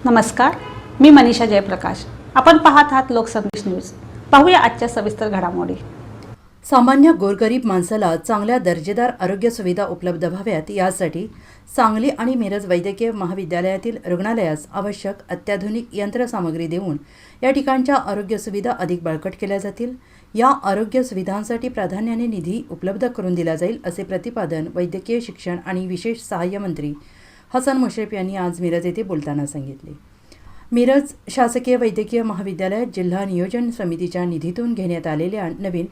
नमस्कार, मी मनीषा जयप्रकाश। आपण पाहत आहात लोकसंदेश न्यूज। पाहूया आजच्या सविस्तर घडामोडी। सामान्य गोरगरीब माणसाला चांगल्या दर्जेदार आरोग्य सुविधा उपलब्ध व्हाव्यात यासाठी सांगली आणि मिरज वैद्यकीय महाविद्यालयातील रुग्णालयास आवश्यक अत्याधुनिक यंत्रसामग्री देऊन या ठिकाणच्या आरोग्य सुविधा अधिक बळकट केल्या जातील। या आरोग्य सुविधांसाठी प्राधान्याने निधी उपलब्ध करून दिला जाईल असे प्रतिपादन वैद्यकीय शिक्षण आणि विशेष सहाय्य मंत्री हसन मुश्रीफ यांनी आज मिरज येथे बोलताना सांगितले। मिरज शासकीय वैद्यकीय महाविद्यालयात जिल्हा नियोजन समितीच्या निधीतून घेण्यात आलेल्या नवीन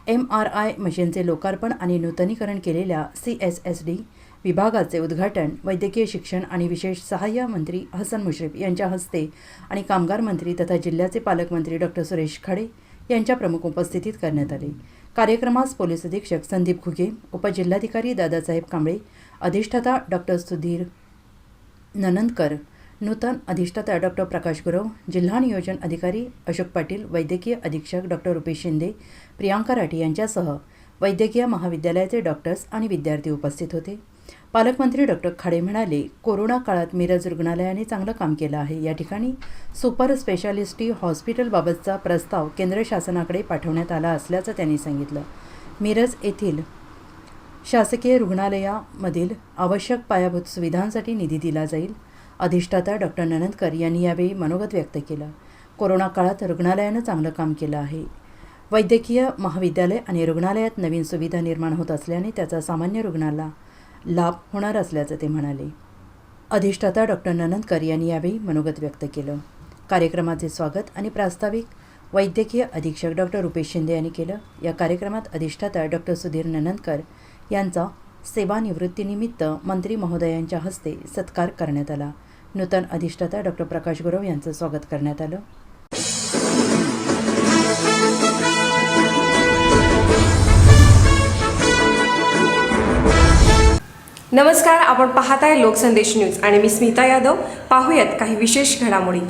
MRI मशीनचे लोकार्पण आणि नूतनीकरण केलेल्या CSSD विभागाचे उद्घाटन वैद्यकीय शिक्षण आणि विशेष सहाय्य मंत्री हसन मुश्रीफ यांच्या हस्ते आणि कामगार मंत्री तथा जिल्ह्याचे पालकमंत्री डॉ. सुरेश खाडे यांच्या प्रमुख उपस्थितीत करण्यात आले। कार्यक्रमास पोलीस अधीक्षक संदीप घुगे, उपजिल्हाधिकारी दादासाहेब कांबळे, अधिष्ठाता डॉ. सुधीर ननंदकर, नूतन अधिष्ठाता डॉ. प्रकाश गुरव, जिल्हा नियोजन अधिकारी अशोक पाटील, वैद्यकीय अधीक्षक डॉ. रुपेश शिंदे, प्रियांका राठी यांच्यासह वैद्यकीय महाविद्यालयाचे डॉक्टर्स आणि विद्यार्थी उपस्थित होते। पालकमंत्री डॉ. खाडे म्हणाले, कोरोना काळात मिरज रुग्णालयाने चांगलं काम केलं आहे। या ठिकाणी सुपर स्पेशालिटी हॉस्पिटलबाबतचा प्रस्ताव केंद्र शासनाकडे पाठवण्यात आला असल्याचं त्यांनी सांगितलं। मिरज येथील शासकीय रुग्णालयामधील आवश्यक पायाभूत सुविधांसाठी निधी दिला जाईल। अधिष्ठाता डॉ. ननंदकर यांनी यावेळी मनोगत व्यक्त केलं। कोरोना काळात रुग्णालयानं चांगलं काम केलं आहे। वैद्यकीय महाविद्यालय आणि रुग्णालयात नवीन सुविधा निर्माण होत असल्याने त्याचा सामान्य रुग्णाला लाभ होणार असल्याचं ते म्हणाले। अधिष्ठाता डॉ. ननंदकर यांनी यावेळी मनोगत व्यक्त केलं। कार्यक्रमाचे स्वागत आणि प्रास्ताविक वैद्यकीय अधीक्षक डॉ. रुपेश शिंदे यांनी केलं। या कार्यक्रमात अधिष्ठाता डॉ. सुधीर ननंदकर यांचा सेवानिवृत्तीनिमित्त मंत्री महोदयांच्या हस्ते सत्कार करण्यात आला। नूतन अधिष्ठाता डॉ. प्रकाश गुरव यांचं स्वागत करण्यात आलं। नमस्कार, आपण पाहताय लोकसंदेश न्यूज आणि मी स्मिता यादव। पाहूयात काही विशेष घडामोडी।